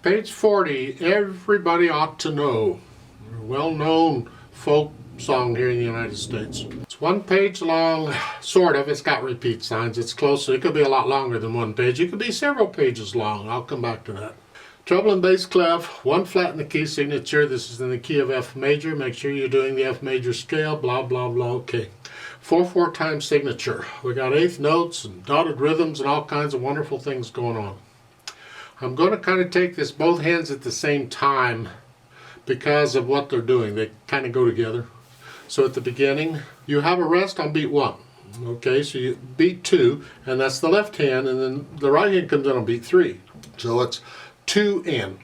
Page 40, Everybody Ought to Know. A well-known folk song here in the United States. It's one page long, sort of. It's got repeat signs. It's close, so it could be a lot longer than one page. It could be several pages long. I'll come back to that. Treble and bass clef, one flat in the key signature. This is in the key of F major. Make sure you're doing the F major scale, blah, blah, blah. Okay. 4/4 time signature. We got eighth notes and dotted rhythms and all kinds of wonderful things going on. I'm going to kind of take this both hands at the same time because of what they're doing. They kind of go together. So at the beginning, you have a rest on beat 1. Okay, so you beat 2, and that's the left hand, and then the right hand comes in on beat 3. So it's 2 and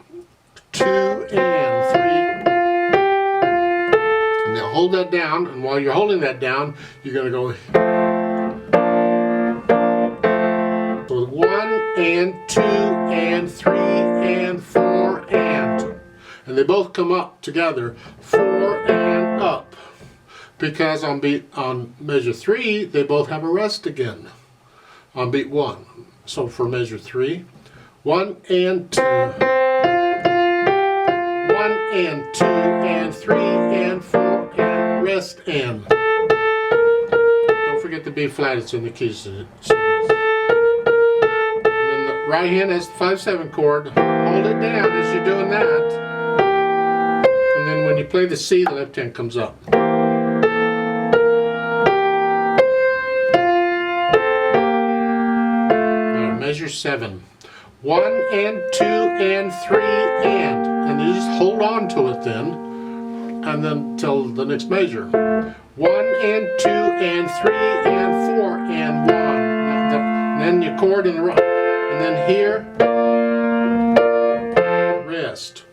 2 and 3. And now hold that down, and while you're holding that down, you're going to go. So 1 and 2 and 3 and 4 and they both come up together, 4 and up, because on measure 3 they both have a rest again on beat 1. So for measure 3, 1 and 2, 1 and 2 and 3 and 4 and rest and. Don't forget the B flat, it's in the keys. And then the right hand has the 5/7 chord. Hold it down as you're doing that. And then when you play the C, the left hand comes up. Now measure 7. 1 and 2 and 3 and you just hold on to it then, and then till the next measure. 1 and 2 and 3 and 4 and 1. And then you chord in the right, and then here, rest.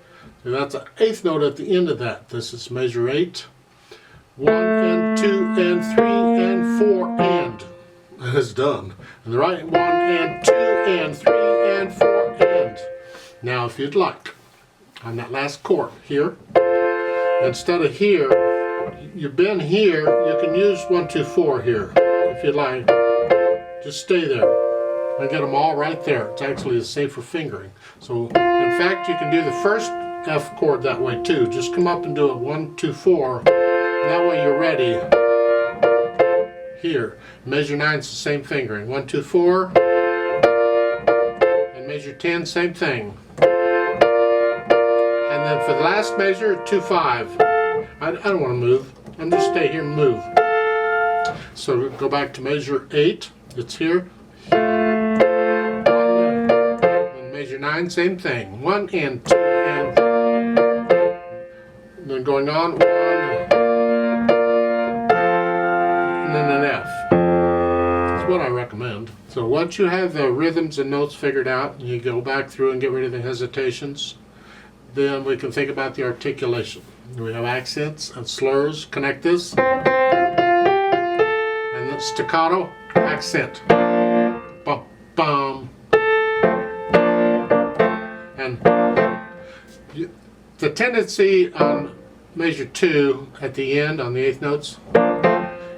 So that's an eighth note at the end of that. This is measure 8. 1 and 2 and 3 and 4 and. It's done. And the right 1 and 2 and 3 and 4 and. Now if you'd like, on that last chord here, instead of here, you've been here, you can use 1, 2, 4 here if you'd like. Just stay there and get them all right there. It's actually a safer fingering. So in fact you can do the first F chord that way too. Just come up and do it 1, 2, 4. And that way you're ready. Here, measure 9 is the same fingering. 1, 2, 4. And measure 10, same thing. And then for the last measure, 2, 5. I don't want to move. I'm just stay here and move. So we'll go back to measure 8. It's here. And measure 9, same thing. 1 and 2 and. And then going on 1. And then an F. That's what I recommend. So once you have the rhythms and notes figured out, and you go back through and get rid of the hesitations, then we can think about the articulation. We have accents and slurs. Connect this. And then staccato, accent. Bum, bum. And the tendency on measure 2 at the end on the eighth notes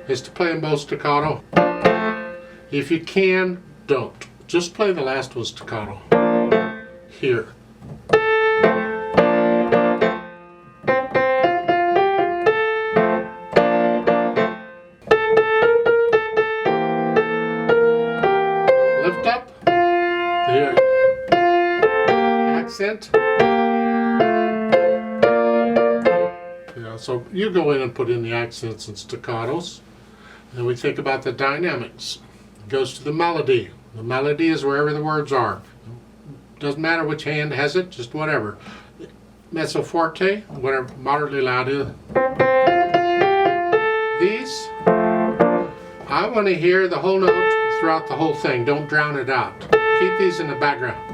is to play them both staccato. If you can, don't. Just play the last one staccato. Here. Lift up. Here. Accent. Yeah, so you go in and put in the accents and staccatos. And we think about the dynamics. It goes to the melody. The melody is wherever the words are. Doesn't matter which hand has it, just whatever. Mezzo forte, whatever moderately loud is. These, I want to hear the whole note throughout the whole thing. Don't drown it out. Keep these in the background.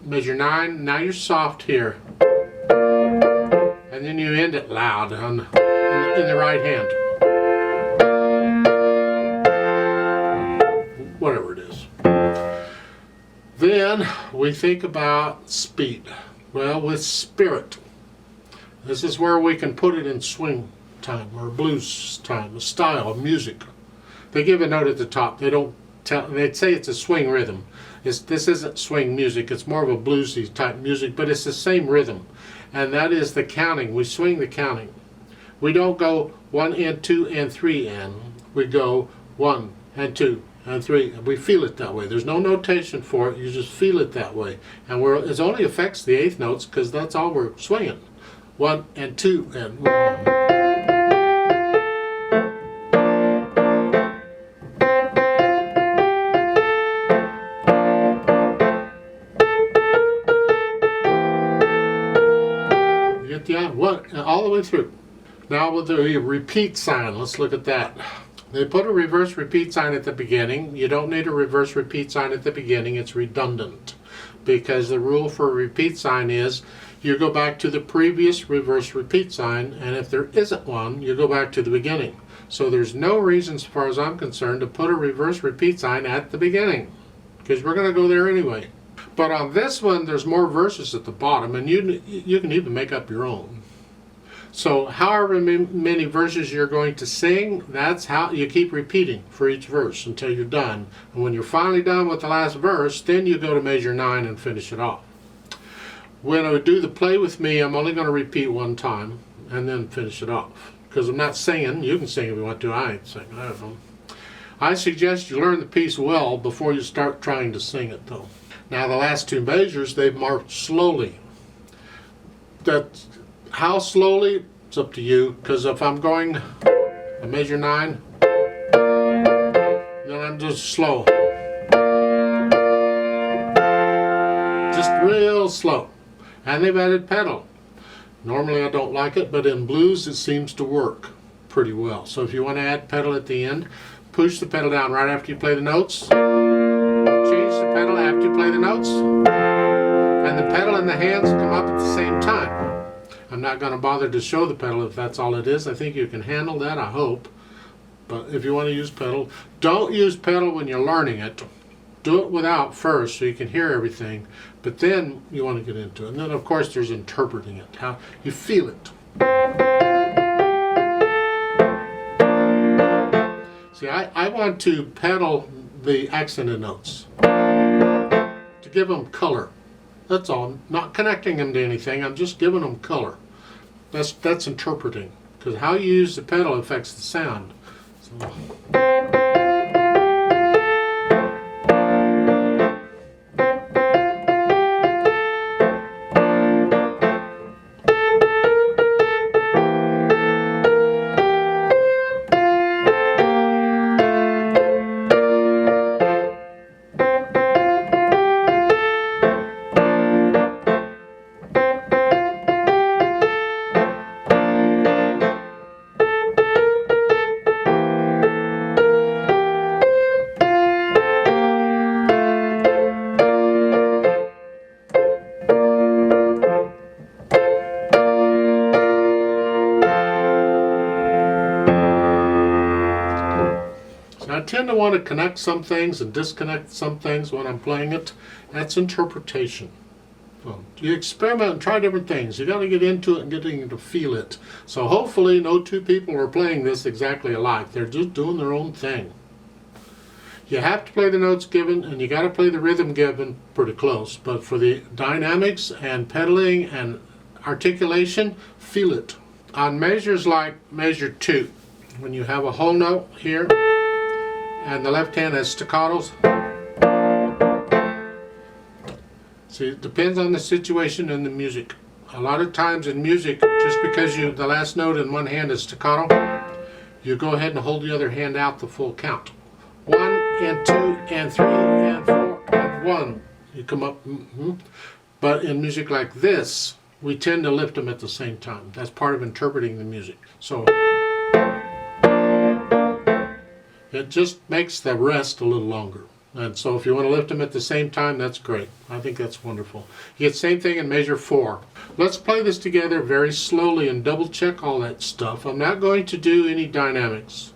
Measure 9, now you're soft here. And then you end it loud in the right hand. Whatever it is. Then we think about speed. Well, with spirit. This is where we can put it in swing time or blues time, a style of music. They give a note at the top. They don't tell. They'd say it's a swing rhythm. This isn't swing music. It's more of a bluesy type music, but it's the same rhythm, and that is the counting. We swing the counting. We don't go 1 and 2 and 3 and. We go 1 and 2 and 3. We feel it that way. There's no notation for it. You just feel it that way, and it only affects the eighth notes because that's all we're swinging. 1 and 2 and 1. All the way through. Now with the repeat sign, let's look at that. They put a reverse repeat sign at the beginning. You don't need a reverse repeat sign at the beginning. It's redundant, because the rule for a repeat sign is you go back to the previous reverse repeat sign, and if there isn't one, you go back to the beginning. So there's no reason, as far as I'm concerned, to put a reverse repeat sign at the beginning, because we're going to go there anyway. But on this one, there's more verses at the bottom, and you can even make up your own. So however many verses you're going to sing, that's how you keep repeating for each verse until you're done. And when you're finally done with the last verse, then you go to measure 9 and finish it off. When I do the play with me, I'm only going to repeat one time and then finish it off, because I'm not singing. You can sing if you want to. I ain't singing. I don't know. I suggest you learn the piece well before you start trying to sing it, though. Now the last two measures, they've marked slowly. That's how slowly, it's up to you, because if I'm going a measure 9, then I'm just slow. Just real slow. And they've added pedal. Normally I don't like it, but in blues it seems to work pretty well. So if you want to add pedal at the end, push the pedal down right after you play the notes. Change the pedal after you play the notes. And the pedal and the hands come up at the same time. I'm not going to bother to show the pedal if that's all it is. I think you can handle that, I hope. But if you want to use pedal, don't use pedal when you're learning it. Do it without first so you can hear everything. But then you want to get into it. And then, of course, there's interpreting it, how you feel it. See, I want to pedal the accented notes to give them color. That's all. Not connecting them to anything. I'm just giving them color. That's interpreting, because how you use the pedal affects the sound. So. I tend to want to connect some things and disconnect some things when I'm playing it. That's interpretation. Well, you experiment and try different things. You got to get into it and getting to feel it. So hopefully no two people are playing this exactly alike. They're just doing their own thing. You have to play the notes given, and you got to play the rhythm given pretty close. But for the dynamics and pedaling and articulation, feel it. On measures like measure 2, when you have a whole note here, and the left hand has staccatos. See, it depends on the situation and the music. A lot of times in music, just because the last note in one hand is staccato, you go ahead and hold the other hand out the full count. 1 and 2 and 3 and 4 and 1. You come up. But in music like this, we tend to lift them at the same time. That's part of interpreting the music. So it just makes the rest a little longer. And so if you want to lift them at the same time, that's great. I think that's wonderful. You get the same thing in measure 4. Let's play this together very slowly and double check all that stuff. I'm not going to do any dynamics.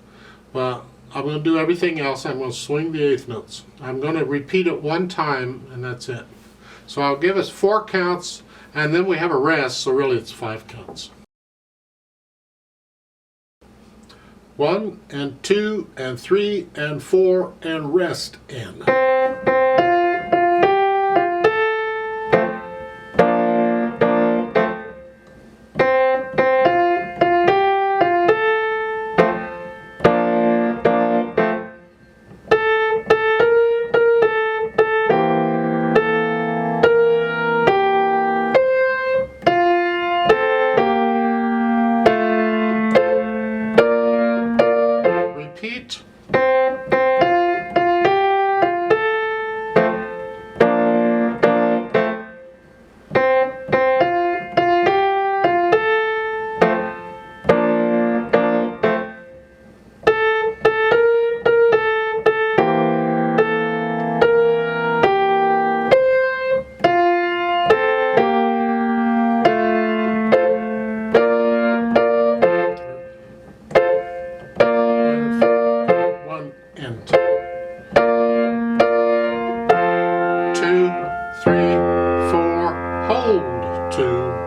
Well, I'm going to do everything else. I'm going to swing the eighth notes. I'm going to repeat it one time, and that's it. So I'll give us 4 counts, and then we have a rest, so really it's 5 counts. 1 and 2 and 3 and 4 and rest in. Repeat. One and 2, 3, 4, hold 2.